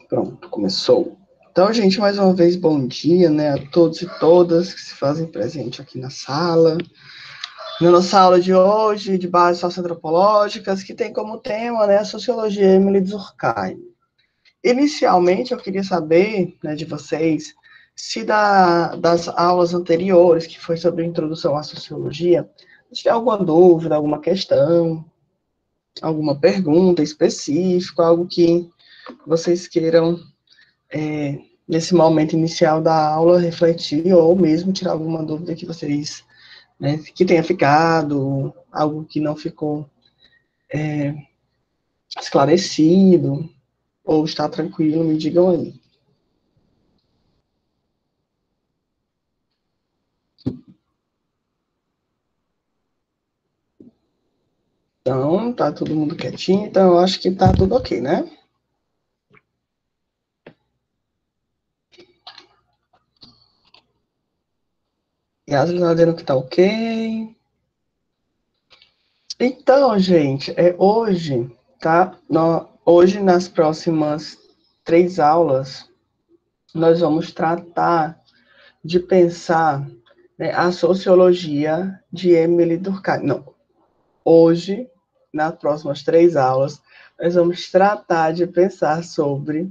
Pronto, começou. Então, gente, mais uma vez, bom dia, né, a todos e todas que se fazem presente aqui na sala. Na nossa aula de hoje, de bases socioantropológicas, que tem como tema, né, a sociologia Emily Durkheim. Inicialmente, eu queria saber, né, de vocês, se das aulas anteriores, que foi sobre a introdução à sociologia, se tiver alguma dúvida, alguma questão, alguma pergunta específica, algo que vocês queiram nesse momento inicial da aula, refletir ou mesmo tirar alguma dúvida que vocês, né, que tenha ficado, algo que não ficou esclarecido, ou está tranquilo, me digam aí. Então, tá todo mundo quietinho, então eu acho que tá tudo ok, né? Yasmin tá dizendo que tá ok. Então, gente, hoje, tá? Hoje, nas próximas 3 aulas, nós vamos tratar de pensar, né, a sociologia de Emily Durkheim. Não, hoje, nas próximas 3 aulas, nós vamos tratar de pensar sobre,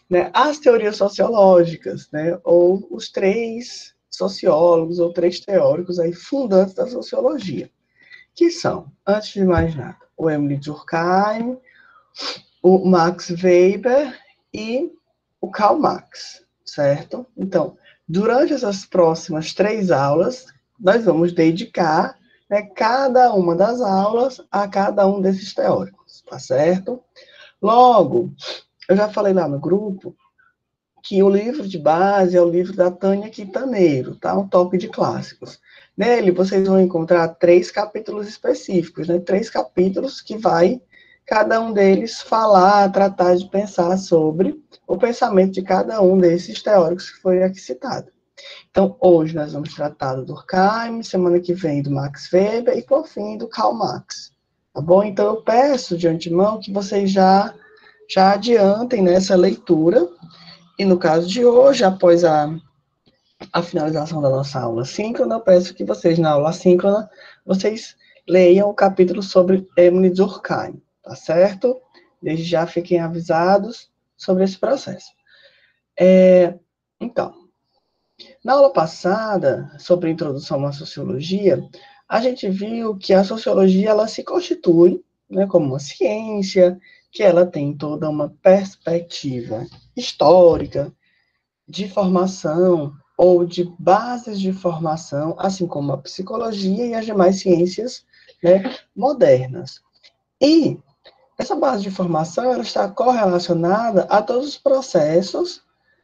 né, as teorias sociológicas, né, ou os 3 sociólogos ou 3 teóricos aí fundantes da sociologia, que são, antes de mais nada, o Emily Durkheim, o Max Weber e o Karl Marx, certo? Então, durante essas próximas 3 aulas, nós vamos dedicar, né, cada uma das aulas a cada um desses teóricos, tá certo? Logo, eu já falei lá no grupo que o livro de base é o livro da Tânia Quintaneiro, tá? Um toque de clássicos. Nele, vocês vão encontrar 3 capítulos específicos, né? 3 capítulos que vai, cada um deles, falar, tratar de pensar sobre o pensamento de cada um desses teóricos que foi aqui citado. Então, hoje nós vamos tratar do Durkheim, semana que vem do Max Weber e, por fim, do Karl Marx. Tá bom? Então, eu peço de antemão que vocês já adiantem nessa leitura. E no caso de hoje, após a finalização da nossa aula síncrona, eu peço que vocês, na aula síncrona, vocês leiam o capítulo sobre Emily Durkheim, tá certo? Desde já fiquem avisados sobre esse processo. Então, na aula passada, sobre a introdução à sociologia, a gente viu que a sociologia ela se constitui, né, como uma ciência, que ela tem toda uma perspectiva histórica, de formação ou de bases de formação, assim como a psicologia e as demais ciências, né, modernas. E essa base de formação ela está correlacionada a todos os processos,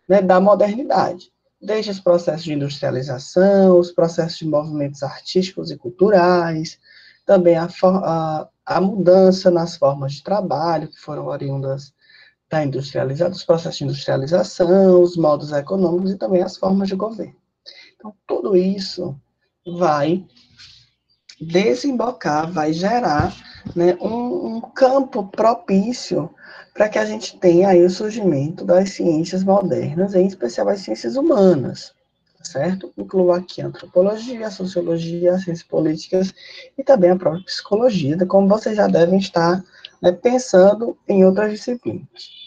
né, da modernidade, desde os processos de industrialização, os processos de movimentos artísticos e culturais, também a mudança nas formas de trabalho que foram oriundas da industrialização, dos processos de industrialização, os modos econômicos e também as formas de governo. Então, tudo isso vai desembocar, vai gerar, né, um campo propício para que a gente tenha aí o surgimento das ciências modernas, em especial as ciências humanas, certo? Incluo aqui a antropologia, a sociologia, as ciências políticas e também a própria psicologia, como vocês já devem estar, né, pensando em outras disciplinas.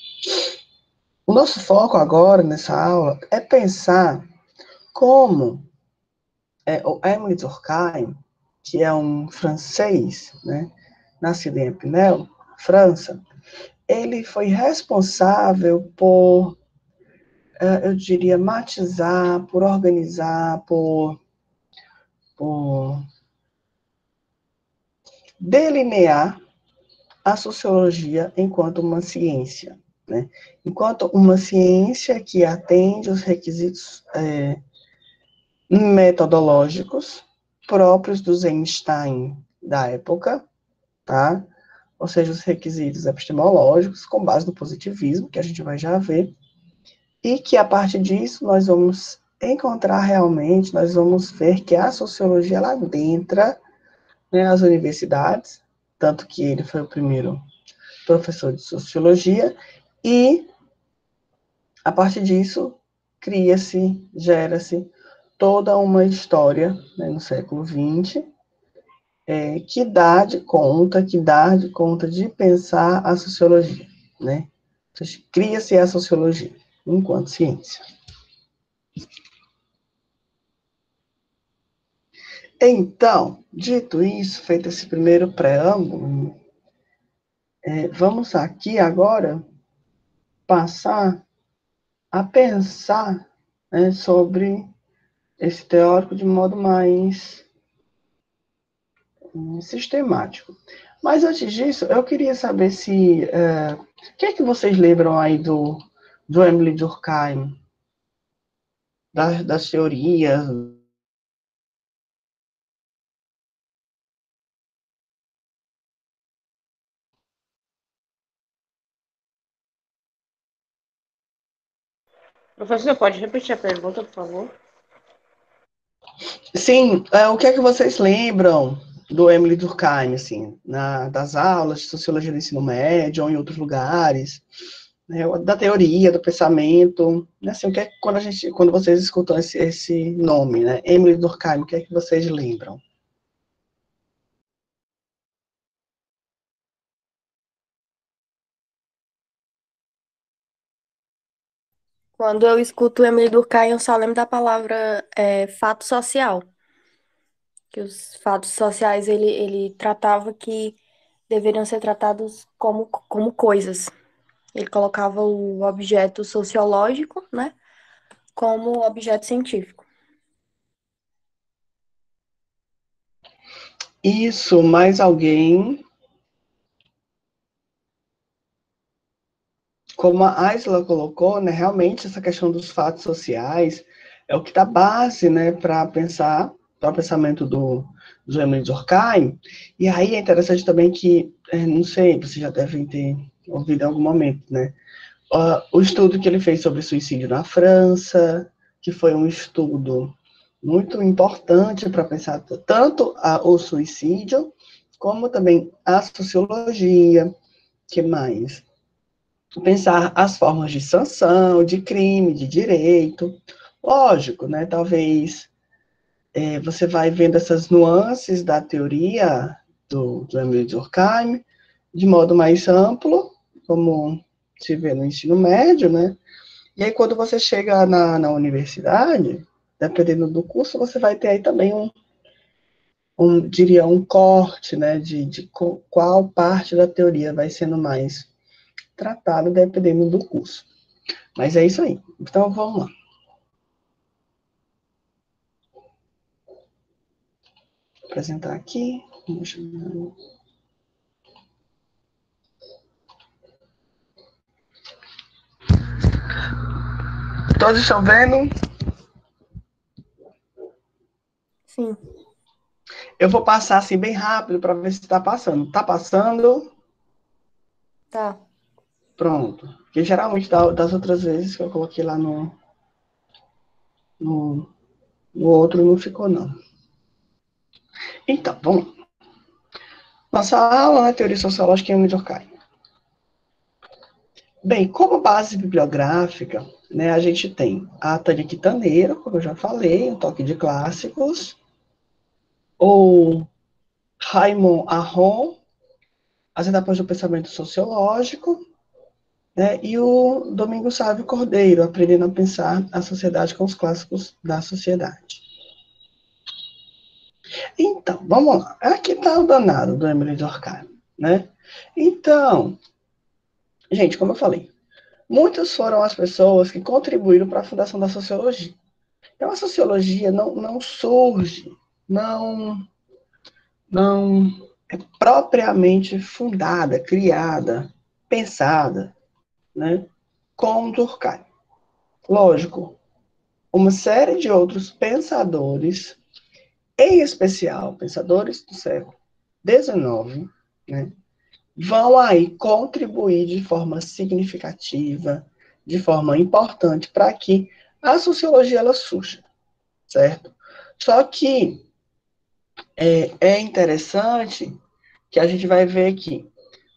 O nosso foco agora, nessa aula, é pensar como o Émile Durkheim, que é um francês, né, nascido em Épinal, França, ele foi responsável por, eu diria, matizar, por organizar, por delinear a sociologia enquanto uma ciência, né? Enquanto uma ciência que atende os requisitos metodológicos próprios do Einstein da época, tá? Ou seja, os requisitos epistemológicos com base no positivismo, que a gente vai já ver, e que a partir disso nós vamos encontrar realmente, nós vamos ver que a sociologia ela adentra, né, as universidades, tanto que ele foi o primeiro professor de sociologia, e A partir disso, cria-se, gera-se toda uma história, né, no século XX, que dá de conta de pensar a sociologia, né? Então, cria-se a sociologia enquanto ciência. Então, dito isso, feito esse primeiro preâmbulo, vamos aqui agora passar a pensar, né, sobre esse teórico de modo mais sistemático. Mas antes disso, eu queria saber se o que é que vocês lembram aí do Emile Durkheim, das teorias. Professor, pode repetir a pergunta, por favor? Sim, o que é que vocês lembram do Emile Durkheim, assim, das aulas de sociologia do ensino médio ou em outros lugares, né, da teoria, do pensamento, né, assim, o que é que quando vocês escutam esse nome, né, Emile Durkheim, o que é que vocês lembram? Quando eu escuto o Emile Durkheim, eu só lembro da palavra fato social. Que os fatos sociais ele tratava que deveriam ser tratados como coisas. Ele colocava o objeto sociológico, né, como objeto científico. Isso, mais alguém, como a Aisla colocou, né, realmente essa questão dos fatos sociais é o que dá base, né, para o pensamento do Emile Durkheim. E aí é interessante também que, não sei, vocês já devem ter ouvido em algum momento, né, o estudo que ele fez sobre suicídio na França, que foi um estudo muito importante para pensar tanto o suicídio, como também a sociologia, que mais? Pensar as formas de sanção, de crime, de direito. Lógico, né? Talvez você vai vendo essas nuances da teoria do Emile Durkheim de modo mais amplo, como se vê no ensino médio, né? E aí, quando você chega na universidade, dependendo do curso, você vai ter aí também diria, um corte, né, de qual parte da teoria vai sendo mais tratada, dependendo do curso. Mas é isso aí. Então, vamos lá. Vou apresentar aqui. Todos estão vendo? Sim, Eu vou passar assim bem rápido para ver se está passando. Está passando? tá. Pronto. Porque geralmente das outras vezes que eu coloquei lá no, no outro não ficou, não. Então, vamos lá. Nossa aula na teoria sociológica em Emile Durkheim. Bem, como base bibliográfica, né, a gente tem a Tânia Quitaneira, como eu já falei, um toque de clássicos, ou Raymond Aron, As Etapas do Pensamento Sociológico, né, e o Domingos Sávio Cordeiro, Aprendendo a Pensar a Sociedade com os Clássicos da Sociedade. Então, vamos lá. Aqui está o danado do Emile Durkheim, né? Então, gente, como eu falei, muitas foram as pessoas que contribuíram para a fundação da sociologia. Então, a sociologia não surge, não, não é propriamente fundada, criada, pensada, né, com Durkheim. Lógico, uma série de outros pensadores, em especial pensadores do século XIX, né, vão aí contribuir de forma significativa, de forma importante, para que a sociologia ela surja, certo? Só que é interessante que a gente vai ver que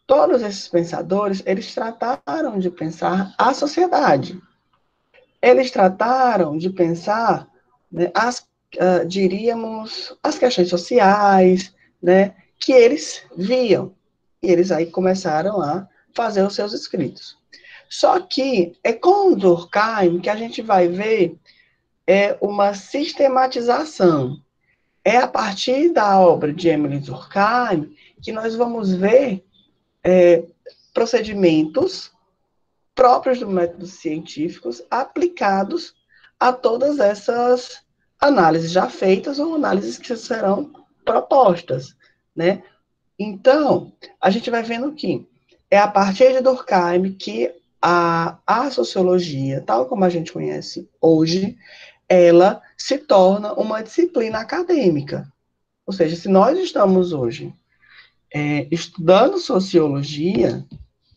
todos esses pensadores, eles trataram de pensar a sociedade, eles trataram de pensar, né, diríamos, as questões sociais, né, que eles viam. E eles aí começaram a fazer os seus escritos. Só que é com Durkheim que a gente vai ver uma sistematização. É a partir da obra de Emile Durkheim que nós vamos ver procedimentos próprios do método científicos aplicados a todas essas análises já feitas ou análises que serão propostas, né? Então, a gente vai vendo que é a partir de Durkheim que a sociologia, tal como a gente conhece hoje, ela se torna uma disciplina acadêmica. Ou seja, se nós estamos hoje estudando sociologia,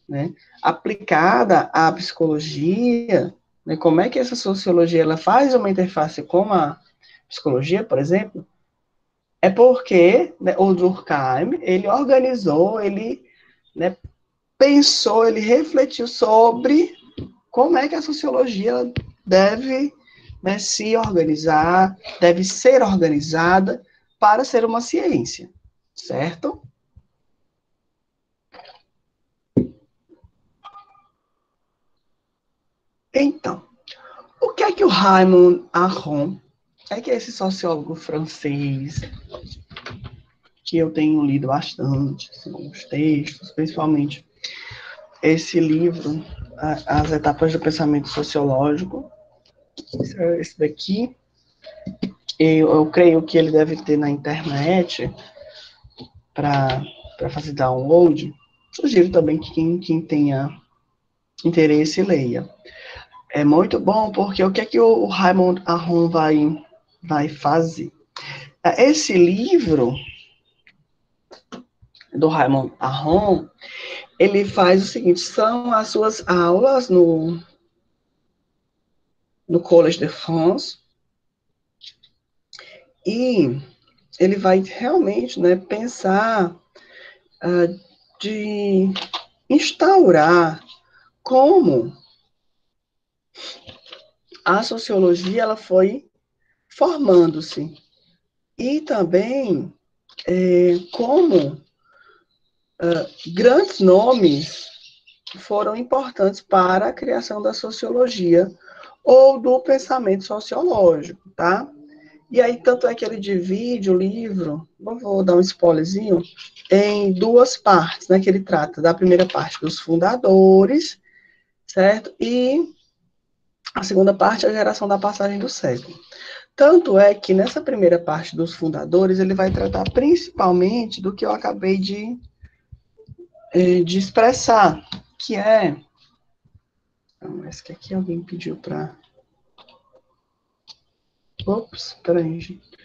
né, aplicada à psicologia, né, como é que essa sociologia ela faz uma interface com a psicologia, por exemplo, é porque, né, o Durkheim, ele organizou, ele, né, pensou, ele refletiu sobre como é que a sociologia deve, né, se organizar, deve ser organizada para ser uma ciência, certo? Então, o que é que o Raymond Aron, que é esse sociólogo francês, que eu tenho lido bastante, assim, os textos, principalmente esse livro, As Etapas do Pensamento Sociológico, esse daqui, eu creio que ele deve ter na internet para fazer download. Sugiro também que quem tenha interesse leia. É muito bom porque o que é que o Raymond Aron vai fazer? Esse livro do Raymond Aron, ele faz o seguinte, são as suas aulas no Collège de France, e ele vai realmente, né, pensar de instaurar como a sociologia ela foi formando-se e também como grandes nomes foram importantes para a criação da sociologia ou do pensamento sociológico, tá? E aí, tanto é que ele divide o livro, vou dar um spoilerzinho, em duas partes, né? Que ele trata da primeira parte dos fundadores, certo? E a segunda parte é a geração da passagem do século. Tanto é que nessa primeira parte dos fundadores, ele vai tratar principalmente do que eu acabei de expressar, que é... Mas que aqui alguém pediu para... Ops, peraí, gente.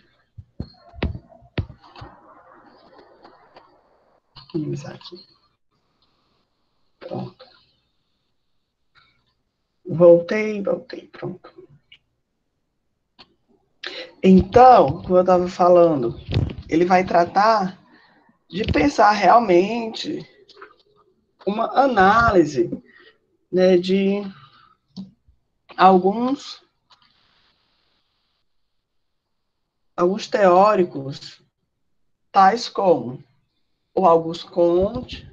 Vou minimizar aqui. Pronto. Voltei, pronto. Então, como eu estava falando, ele vai tratar de pensar realmente uma análise, né, de alguns teóricos, tais como o Auguste Comte,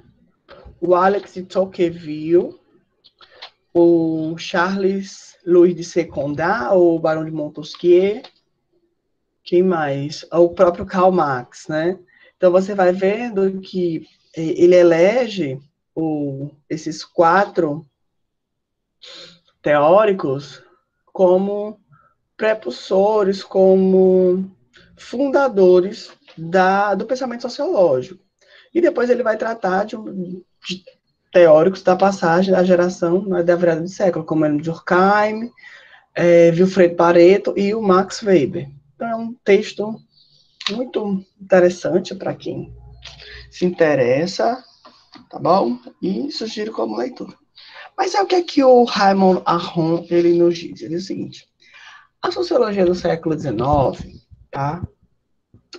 o Alex de Tocqueville, o Charles Louis de Secondat, o Barão de Montesquieu, quem mais? O próprio Karl Marx, né? Então, você vai vendo que ele elege esses 4 teóricos como prepulsores, como fundadores do pensamento sociológico. E depois ele vai tratar de teóricos da passagem da geração, né, da virada de século, como Emile Durkheim, Wilfred Pareto e o Max Weber. Então, é um texto muito interessante para quem se interessa, tá bom? E sugiro como leitura. Mas é o que é que o Raymond Aron, ele nos diz? Ele diz o seguinte, a sociologia do século XIX, tá,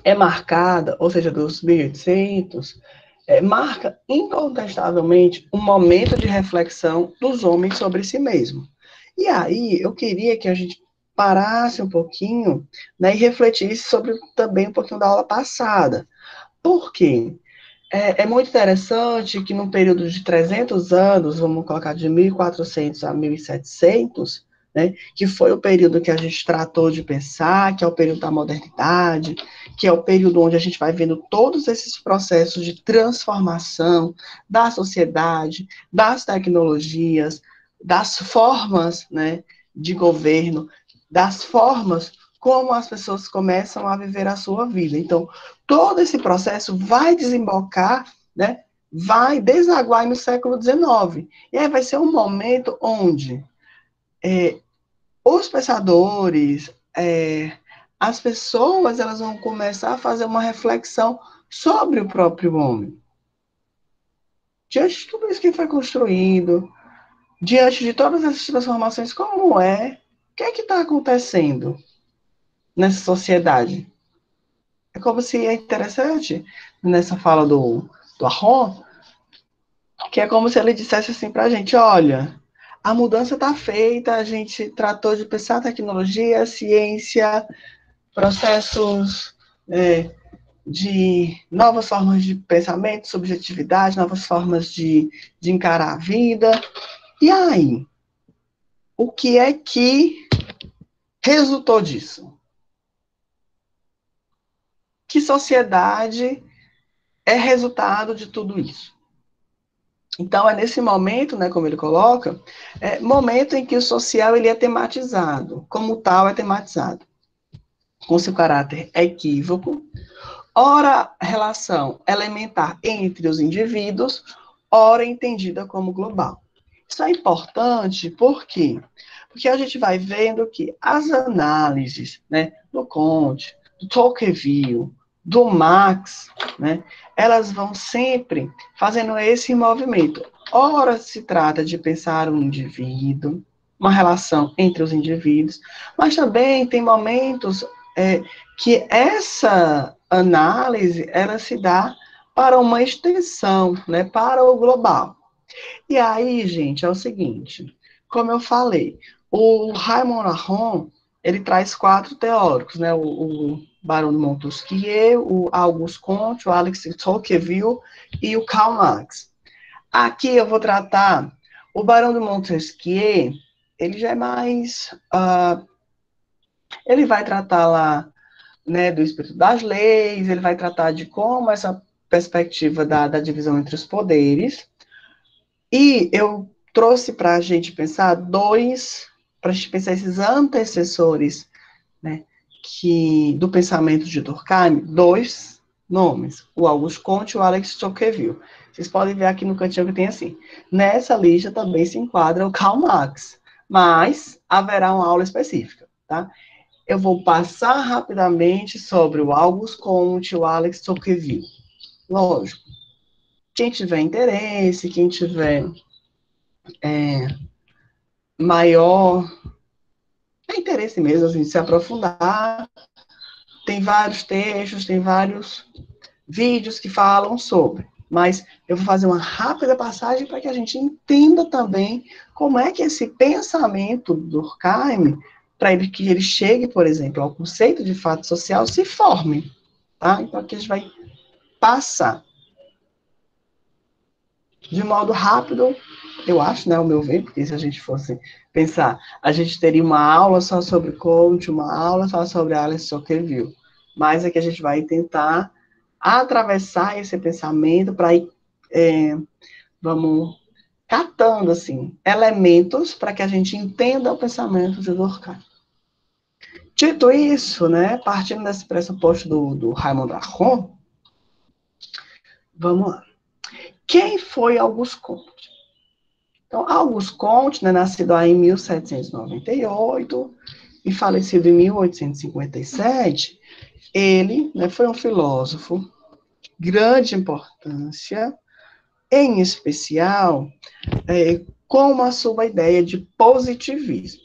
é marcada, ou seja, dos 1800, marca incontestavelmente um momento de reflexão dos homens sobre si mesmos. E aí, eu queria que a gente parasse um pouquinho, né, e refletisse sobre também um pouquinho da aula passada. Por quê? É muito interessante que num período de 300 anos, vamos colocar de 1400 a 1700, né, que foi o período que a gente tratou de pensar, que é o período da modernidade, que é o período onde a gente vai vendo todos esses processos de transformação da sociedade, das tecnologias, das formas, né, de governo, das formas como as pessoas começam a viver a sua vida. Então, todo esse processo vai desembocar, né, vai desaguar no século XIX. E aí vai ser um momento onde os pensadores, as pessoas, elas vão começar a fazer uma reflexão sobre o próprio homem. Diante de tudo isso que foi construído, diante de todas essas transformações, como é? O que é que está acontecendo nessa sociedade? É como se é interessante, nessa fala do Arron, que é como se ele dissesse assim para a gente, olha, a mudança está feita, a gente tratou de pensar tecnologia, ciência, processos de novas formas de pensamento, subjetividade, novas formas de encarar a vida. E aí, o que é que resultou disso? Que sociedade é resultado de tudo isso? Então, é nesse momento, né, como ele coloca, momento em que o social ele é tematizado, como tal é tematizado, com seu caráter equívoco, ora relação elementar entre os indivíduos, ora entendida como global. Isso é importante, por quê? Porque a gente vai vendo que as análises, né, do Comte, do Tocqueville, do Marx, né, elas vão sempre fazendo esse movimento. Ora se trata de pensar um indivíduo, uma relação entre os indivíduos, mas também tem momentos que essa análise ela se dá para uma extensão, né, para o global. E aí, gente, é o seguinte, como eu falei, o Raymond Aron, ele traz 4 teóricos, né, o Barão de Montesquieu, o Auguste Comte, o Alex Tocqueville e o Karl Marx. Aqui eu vou tratar o Barão de Montesquieu, ele já é mais, ele vai tratar lá, né, do espírito das leis, ele vai tratar de como essa perspectiva da divisão entre os poderes. E eu trouxe para a gente pensar para a gente pensar esses antecessores, né, do pensamento de Durkheim, 2 nomes, o Auguste Comte e o Alex Tocqueville. Vocês podem ver aqui no cantinho que tem assim. Nessa lista também se enquadra o Karl Marx, mas haverá uma aula específica, tá? Eu vou passar rapidamente sobre o Auguste Comte e o Alex Tocqueville. Lógico, quem tiver interesse, quem tiver maior interesse mesmo, assim, de se aprofundar, tem vários textos, tem vários vídeos que falam sobre. Mas eu vou fazer uma rápida passagem para que a gente entenda também como é que esse pensamento do Durkheim, para que ele chegue, por exemplo, ao conceito de fato social, se forme. Tá? Então, aqui a gente vai passar de modo rápido, eu acho, né, ao meu ver, porque se a gente fosse pensar, a gente teria uma aula só sobre Comte, uma aula só sobre Alice Tocqueville. Mas é que a gente vai tentar atravessar esse pensamento para ir, vamos, catando, assim, elementos para que a gente entenda o pensamento de Durkheim. Dito isso, né, partindo desse pressuposto do Raymond Aron, vamos lá. Quem foi Auguste Comte? Então, Auguste Comte, né, nascido aí em 1798 e falecido em 1857, ele, né, foi um filósofo de grande importância, em especial com a sua ideia de positivismo.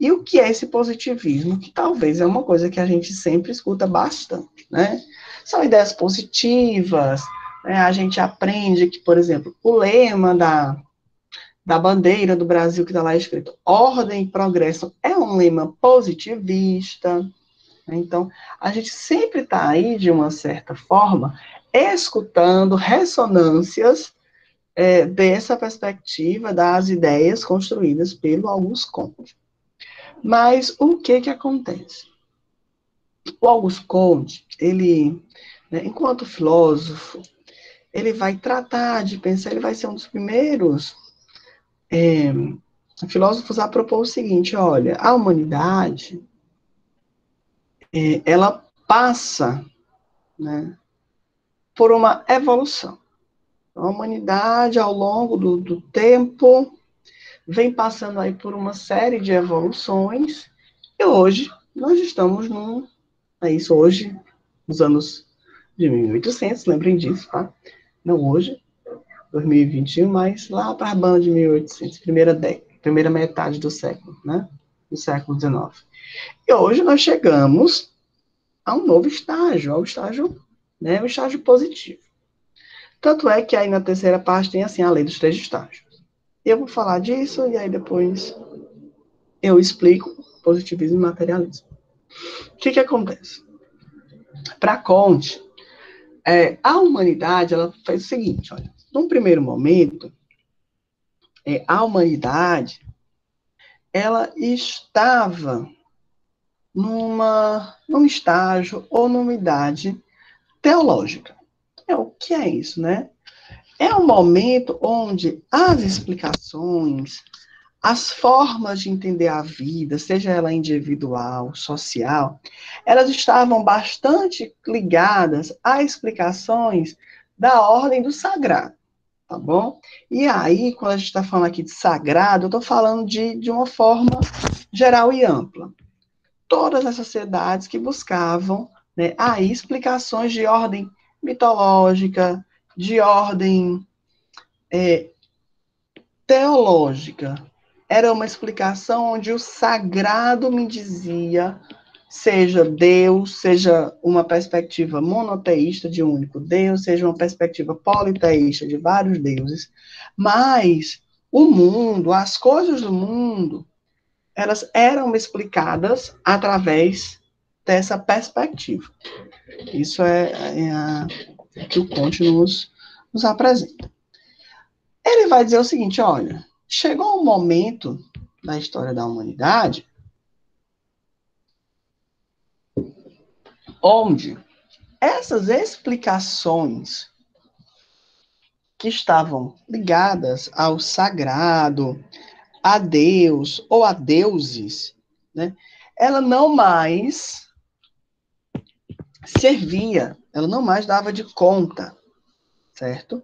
E o que é esse positivismo? Que talvez é uma coisa que a gente sempre escuta bastante, né? São ideias positivas, né? A gente aprende que, por exemplo, o lema da bandeira do Brasil, que está lá escrito ordem e progresso, é um lema positivista. Então, a gente sempre está aí, de uma certa forma, escutando ressonâncias dessa perspectiva das ideias construídas pelo Auguste Comte. Mas o que acontece? O Auguste Comte, ele, né, enquanto filósofo, ele vai tratar de pensar, ele vai ser um dos primeiros filósofos a propor o seguinte: olha, a humanidade, ela passa, né, por uma evolução. A humanidade, ao longo do tempo, vem passando aí por uma série de evoluções, e hoje nós estamos é isso hoje, nos anos de 1800, lembrem disso, tá? Não hoje, 2021, mas lá para a banda de 1800, primeira metade do século, né? Do século XIX. E hoje nós chegamos a um novo estágio, ao estágio, né? O estágio positivo. Tanto é que aí na terceira parte tem assim a lei dos três estágios. Eu vou falar disso e aí depois eu explico positivismo e materialismo. O que acontece? Para Comte, a humanidade ela fez o seguinte, olha, num primeiro momento, a humanidade ela estava num estágio ou numa idade teológica. O que é isso, né? É um momento onde as explicações, as formas de entender a vida, seja ela individual, social, elas estavam bastante ligadas a explicações da ordem do sagrado, tá bom? E aí, quando a gente está falando aqui de sagrado, eu estou falando de uma forma geral e ampla. Todas as sociedades que buscavam, né, aí explicações de ordem mitológica, de ordem teológica. Era uma explicação onde o sagrado me dizia, seja Deus, seja uma perspectiva monoteísta de um único Deus, seja uma perspectiva politeísta de vários deuses, mas o mundo, as coisas do mundo, elas eram explicadas através dessa perspectiva. Isso é que o Comte nos apresenta. Ele vai dizer o seguinte, olha, chegou um momento da história da humanidade onde essas explicações que estavam ligadas ao sagrado, a Deus ou a deuses, né, ela não mais servia, ela não mais dava de conta, certo?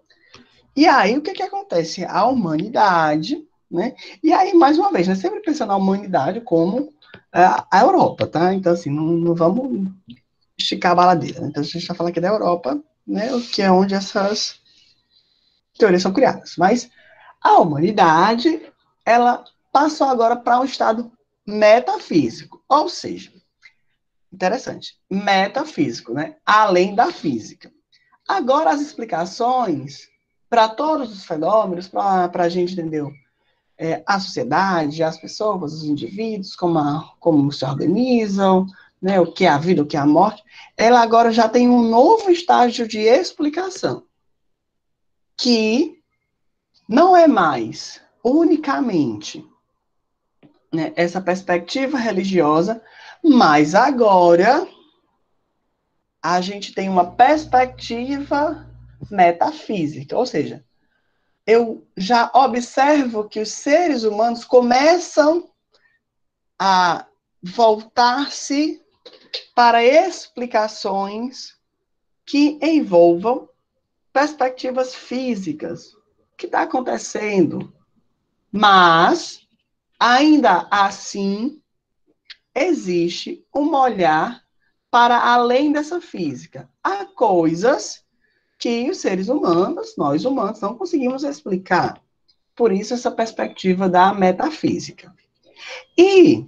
E aí, o que acontece? A humanidade, né? E aí, mais uma vez, né, sempre pensando na humanidade como a Europa, tá? Então, assim, não vamos esticar a baladeira. Né? Então, a gente está falando aqui da Europa, né? O que é onde essas teorias são criadas. Mas a humanidade, ela passou agora para um estado metafísico. Ou seja, interessante, metafísico, né? Além da física. Agora, as explicações para todos os fenômenos, para a gente entender a sociedade, as pessoas, os indivíduos, como se organizam, né, o que é a vida, o que é a morte, ela agora já tem um novo estágio de explicação, que não é mais unicamente, né, essa perspectiva religiosa, mas agora a gente tem uma perspectiva metafísica, ou seja, eu já observo que os seres humanos começam a voltar-se para explicações que envolvam perspectivas físicas. O que está acontecendo? Mas, ainda assim, existe um olhar para além dessa física. Há coisas que os seres humanos, nós humanos, não conseguimos explicar. Por isso, essa perspectiva da metafísica. E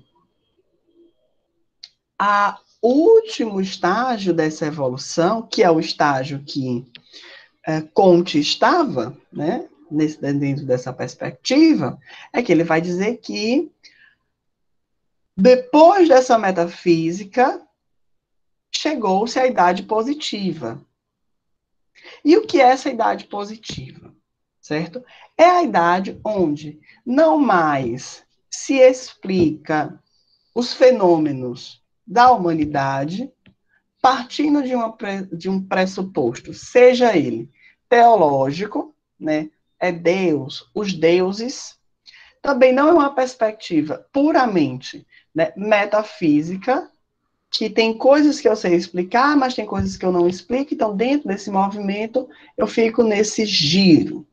o último estágio dessa evolução, que é o estágio que Comte estava, né, dentro dessa perspectiva, é que ele vai dizer que depois dessa metafísica, chegou-se à idade positiva. E o que é essa idade positiva? Certo? É a idade onde não mais se explica os fenômenos da humanidade partindo de um pressuposto, seja ele teológico, né? É Deus, os deuses. Também não é uma perspectiva puramente, né, metafísica, que tem coisas que eu sei explicar, mas tem coisas que eu não explico, então dentro desse movimento eu fico nesse giro.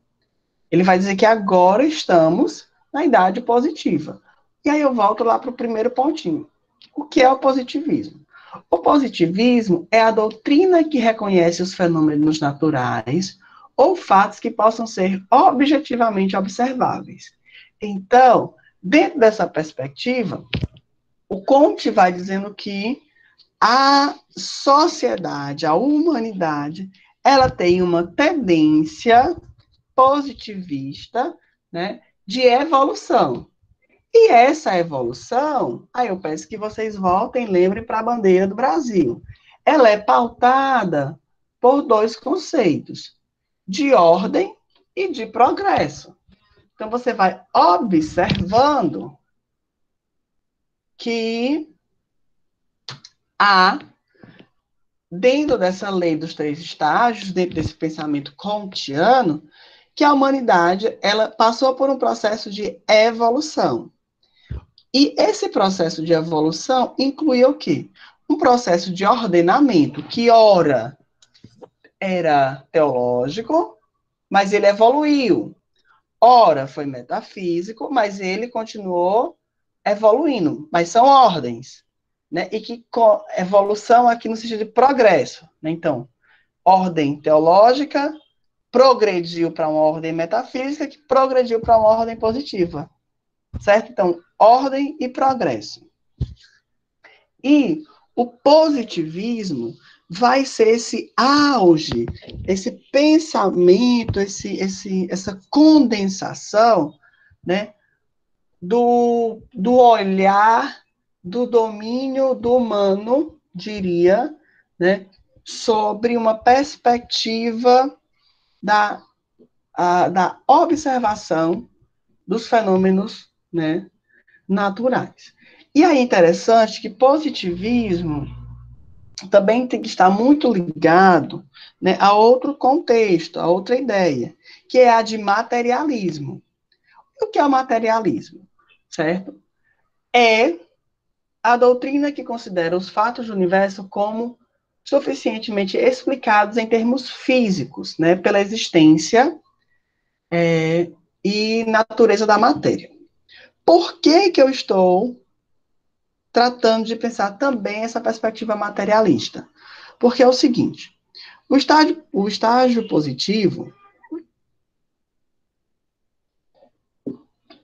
Ele vai dizer que agora estamos na idade positiva. E aí eu volto lá para o primeiro pontinho. O que é o positivismo? O positivismo é a doutrina que reconhece os fenômenos naturais ou fatos que possam ser objetivamente observáveis. Então, dentro dessa perspectiva, o Comte vai dizendo que a sociedade, a humanidade, ela tem uma tendência positivista, né, de evolução. E essa evolução, aí eu peço que vocês voltem e lembrem para a bandeira do Brasil. Ela é pautada por dois conceitos, de ordem e de progresso. Então você vai observando que há, dentro dessa lei dos três estágios, dentro desse pensamento kantiano, que a humanidade ela passou por um processo de evolução. E esse processo de evolução inclui o quê? Um processo de ordenamento que, ora, era teológico, mas ele evoluiu. Ora, foi metafísico, mas ele continuou evoluindo. Mas são ordens. Né? E que evolução aqui no sentido de progresso. Né? Então, ordem teológica progrediu para uma ordem metafísica, que progrediu para uma ordem positiva. Certo? Então, ordem e progresso. E o positivismo vai ser esse auge, esse pensamento, essa condensação, né, do olhar, do domínio do humano, diria, né, sobre uma perspectiva da observação dos fenômenos, né, naturais. E é interessante que positivismo também tem que estar muito ligado, né, a outro contexto, a outra ideia, que é a de materialismo. E o que é o materialismo? Certo? É a doutrina que considera os fatos do universo como suficientemente explicados em termos físicos, né, pela existência e natureza da matéria. Por que que eu estou tratando de pensar também essa perspectiva materialista? Porque é o seguinte, o estágio positivo,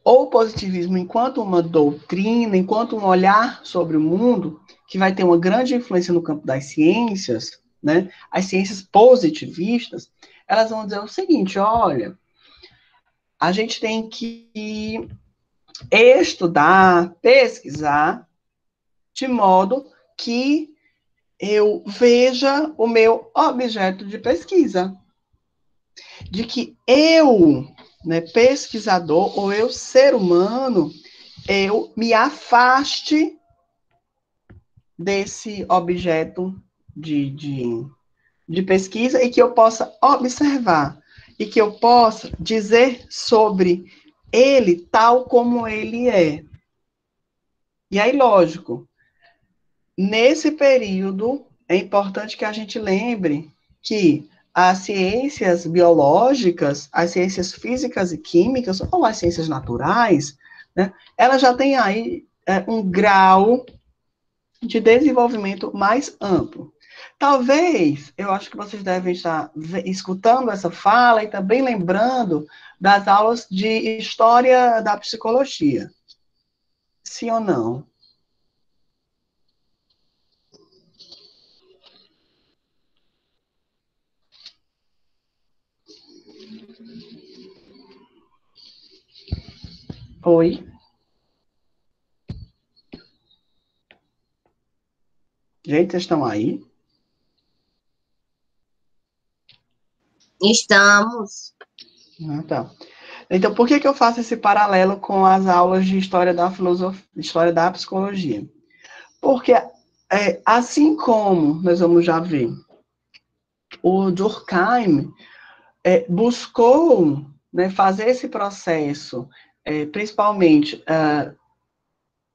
ou o positivismo enquanto uma doutrina, enquanto um olhar sobre o mundo, que vai ter uma grande influência no campo das ciências, né? As ciências positivistas, elas vão dizer o seguinte, olha, a gente tem que estudar, pesquisar, de modo que eu veja o meu objeto de pesquisa. De que eu, né, pesquisador, ou eu, ser humano, eu me afaste desse objeto de pesquisa e que eu possa observar e que eu possa dizer sobre ele tal como ele é. E aí, lógico, nesse período, é importante que a gente lembre que as ciências biológicas, as ciências físicas e químicas, ou as ciências naturais, né, elas já têm aí um grau de desenvolvimento mais amplo. Talvez, eu acho que vocês devem estar escutando essa fala e também lembrando das aulas de história da psicologia. Sim ou não? Oi? Gente, vocês estão aí? Estamos. Ah, tá. Então, por que eu faço esse paralelo com as aulas de história da filosofia, história da psicologia? Porque, assim como nós vamos já ver, o Durkheim buscou, né, fazer esse processo, principalmente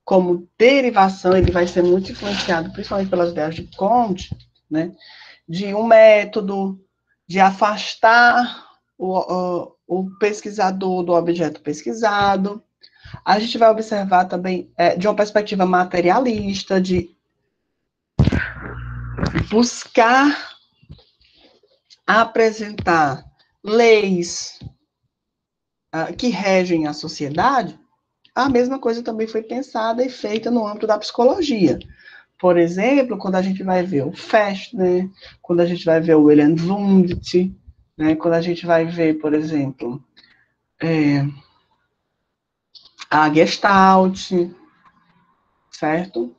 como derivação, ele vai ser muito influenciado, principalmente pelas ideias de Comte, né, de um método de afastar o pesquisador do objeto pesquisado. A gente vai observar também de uma perspectiva materialista, de buscar apresentar leis que regem a sociedade. A mesma coisa também foi pensada e feita no âmbito da psicologia. Por exemplo, quando a gente vai ver o Fechner, quando a gente vai ver o Wilhelm Wundt, né, quando a gente vai ver, por exemplo, a Gestalt, certo?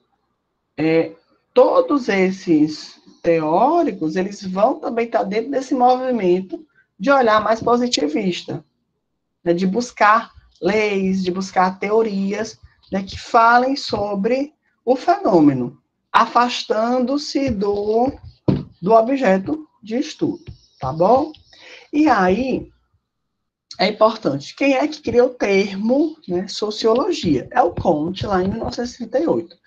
Todos esses teóricos, eles vão também estar dentro desse movimento de olhar mais positivista, né, de buscar leis, de buscar teorias, né, que falem sobre o fenômeno, afastando-se do objeto de estudo, tá bom? E aí, é importante, quem é que criou o termo, né, sociologia? É o Comte, lá em 1938.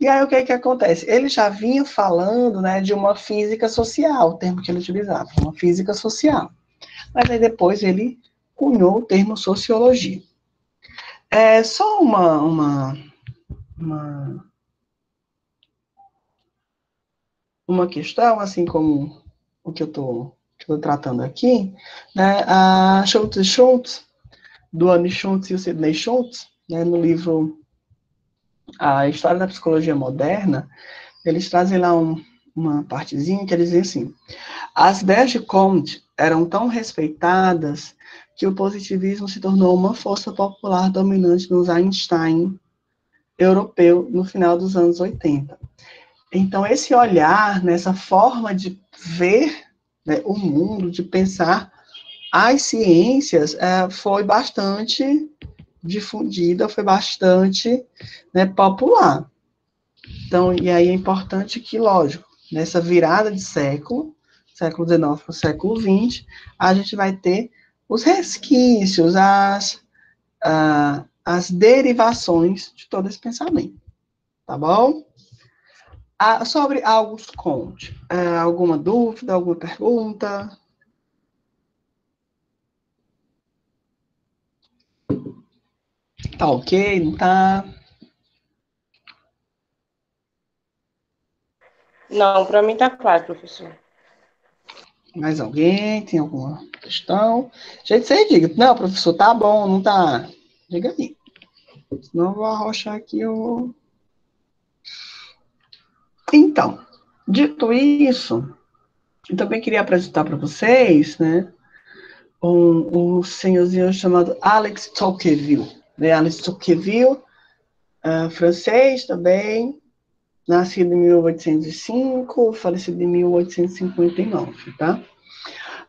E aí, o que é que acontece? Ele já vinha falando, né, de uma física social, o termo que ele utilizava, uma física social. Mas aí depois ele cunhou o termo sociologia. É só uma questão, assim como o que eu estou tratando aqui, né? A Schultz, do Annie Schultz e o Sidney Schultz, né, no livro A História da Psicologia Moderna, eles trazem lá uma partezinha que eles dizem assim: as ideias de Comte eram tão respeitadas que o positivismo se tornou uma força popular dominante nos Einstein europeu no final dos anos 80. Então, esse olhar, nessa forma de ver, né, o mundo, de pensar as ciências, foi bastante difundida, foi bastante, né, popular. Então, e aí é importante que, lógico, nessa virada de século XIX para o século XX, a gente vai ter os resquícios, as derivações de todo esse pensamento, tá bom? Sobre Auguste Comte, alguma dúvida, alguma pergunta? Tá ok, não tá? Não, para mim tá claro, professor. Mais alguém? Tem alguma questão? Gente, você diga. Não, professor, tá bom, não tá? Diga aí. Senão eu vou arrochar aqui o... Então, dito isso, eu também queria apresentar para vocês, né, um senhorzinho chamado Alex Tocqueville. Né? Alex Tocqueville, francês também, nascido em 1805, falecido em 1859, tá?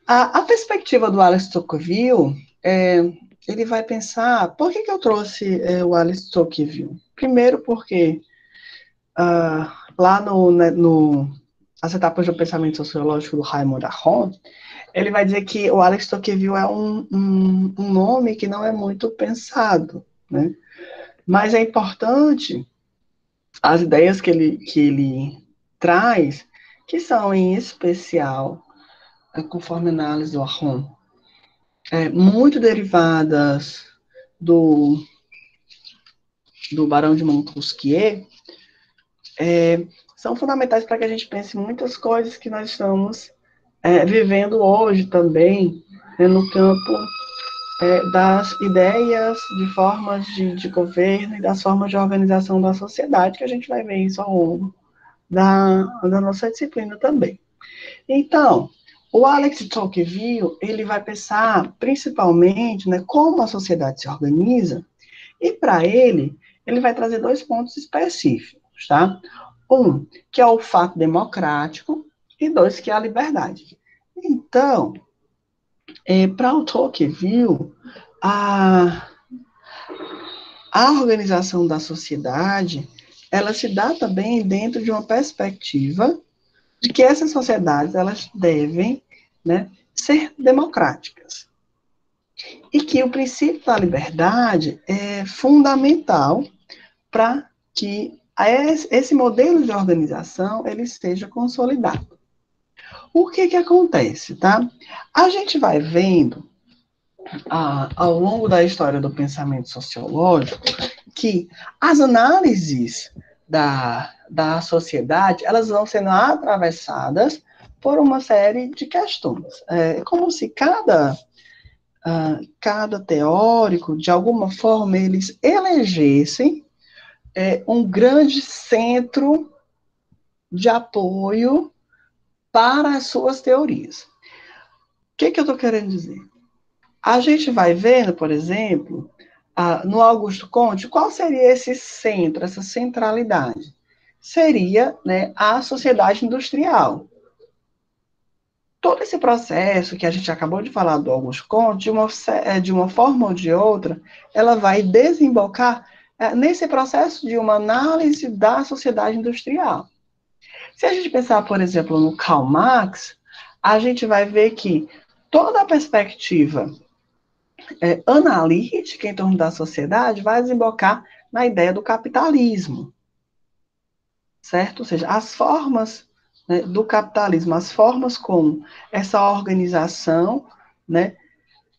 A perspectiva do Alex Tocqueville, ele vai pensar, por que eu trouxe o Alex Tocqueville? Primeiro porque lá as etapas do pensamento sociológico do Raymond Aron, ele vai dizer que o Alex Tocqueville é um nome que não é muito pensado, né? Mas é importante as ideias que ele traz, que são, em especial, conforme a análise do Aron, muito derivadas do Barão de Montesquieu, são fundamentais para que a gente pense muitas coisas que nós estamos vivendo hoje também, né, no campo das ideias, de formas de governo e das formas de organização da sociedade, que a gente vai ver isso ao longo da nossa disciplina também. Então, o Alex Tocqueville, ele vai pensar principalmente, né, como a sociedade se organiza E para ele vai trazer 2 pontos específicos, tá? Um, que é o fato democrático, e 2, que é a liberdade. Então, para o Tocqueville, a organização da sociedade, ela se dá também dentro de uma perspectiva de que essas sociedades, elas devem, né, ser democráticas. E que o princípio da liberdade é fundamental para que esse modelo de organização ele seja consolidado. O que acontece, tá? A gente vai vendo ao longo da história do pensamento sociológico que as análises da sociedade elas vão sendo atravessadas por uma série de questões. É como se cada teórico, de alguma forma, eles elegessem um grande centro de apoio para as suas teorias. O que eu estou querendo dizer? A gente vai vendo, por exemplo, no Augusto Comte, qual seria esse centro, essa centralidade? Seria, né, a sociedade industrial. Todo esse processo que a gente acabou de falar do Augusto Comte, de uma forma ou de outra, ela vai desembocar nesse processo de uma análise da sociedade industrial. Se a gente pensar, por exemplo, no Karl Marx, a gente vai ver que toda a perspectiva analítica em torno da sociedade vai desembocar na ideia do capitalismo, certo? Ou seja, as formas, né, do capitalismo, as formas como essa organização, né,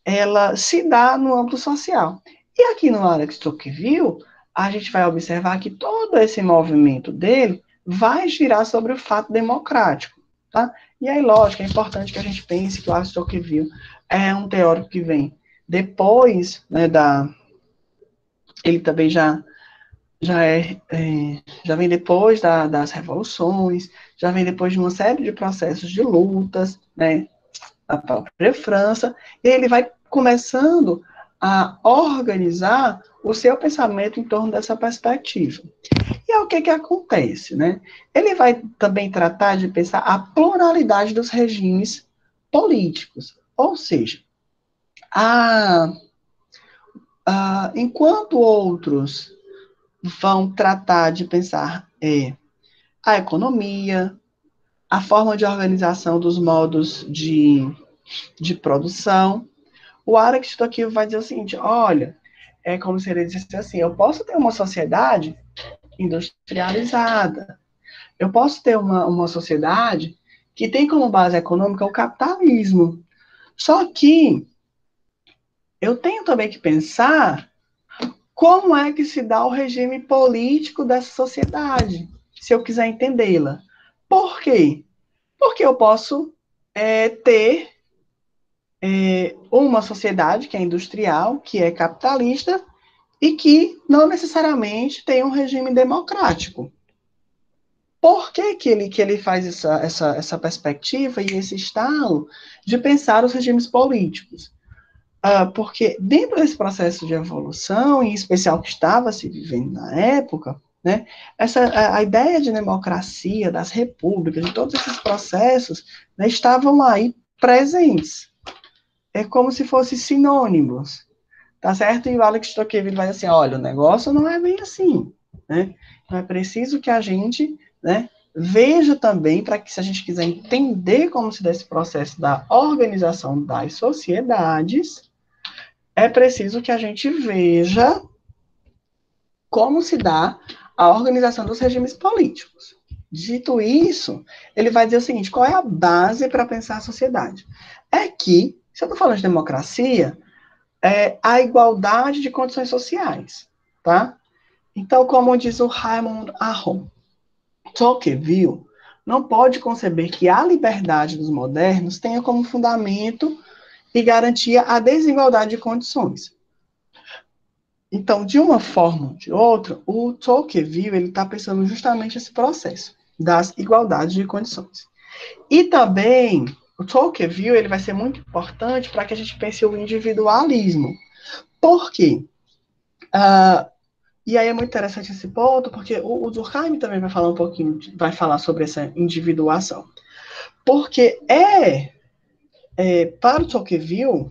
ela se dá no âmbito social. E aqui no Alex Tocqueville, a gente vai observar que todo esse movimento dele vai girar sobre o fato democrático, tá? E aí, lógico, é importante que a gente pense que o Alex Tocqueville é um teórico que vem depois, né, ele também já vem depois das revoluções, já vem depois de uma série de processos de lutas, né, da própria França, e ele vai começando a organizar o seu pensamento em torno dessa perspectiva. E é o que acontece, né? Ele vai também tratar de pensar a pluralidade dos regimes políticos, ou seja, enquanto outros vão tratar de pensar a economia, a forma de organização dos modos de produção, o Alex aqui vai dizer o seguinte, olha, é como se ele dissesse assim, eu posso ter uma sociedade industrializada, eu posso ter uma sociedade que tem como base econômica o capitalismo, só que eu tenho também que pensar como é que se dá o regime político dessa sociedade, se eu quiser entendê-la. Por quê? Porque eu posso ter uma sociedade que é industrial, que é capitalista, e que não necessariamente tem um regime democrático. Por que ele faz essa perspectiva e esse estalo de pensar os regimes políticos? Porque dentro desse processo de evolução, em especial que estava se vivendo na época, né, a ideia de democracia, das repúblicas, de todos esses processos, né, estavam aí presentes. É como se fossem sinônimos, tá certo? E o Alex Tocqueville vai assim, olha, o negócio não é bem assim, né? Então é preciso que a gente, né, veja também, para que se a gente quiser entender como se dá esse processo da organização das sociedades, é preciso que a gente veja como se dá a organização dos regimes políticos. Dito isso, ele vai dizer o seguinte, qual é a base para pensar a sociedade? É que, se eu estou falando de democracia, a igualdade de condições sociais, tá? Então, como diz o Raymond Aron, Tocqueville não pode conceber que a liberdade dos modernos tenha como fundamento e garantia a desigualdade de condições. Então, de uma forma ou de outra, o Tocqueville ele está pensando justamente esse processo das igualdades de condições. E também, o Tocqueville ele vai ser muito importante para que a gente pense o individualismo. Por quê? E aí é muito interessante esse ponto, porque o Durkheim também vai falar um pouquinho, vai falar sobre essa individuação. Porque para o Tocqueville,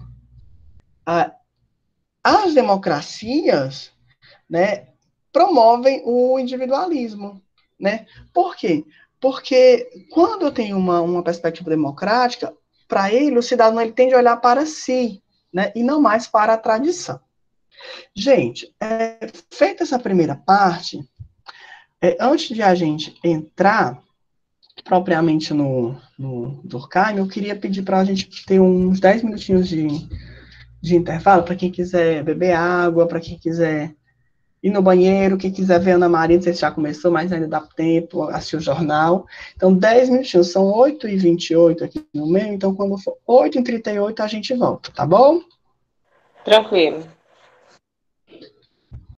as democracias, né, promovem o individualismo, né? Por quê? Porque quando eu tenho uma perspectiva democrática, para ele, o cidadão ele tende a olhar para si, né, e não mais para a tradição. Gente, feita essa primeira parte, antes de a gente entrar propriamente no Durkheim, eu queria pedir para a gente ter uns 10 minutinhos de intervalo, para quem quiser beber água, para quem quiser ir no banheiro, quem quiser ver a Ana Maria, não sei se já começou, mas ainda dá tempo, assistir o jornal. Então, 10 minutinhos, são 8h28 aqui no meio, então quando for 8h38 a gente volta, tá bom? Tranquilo.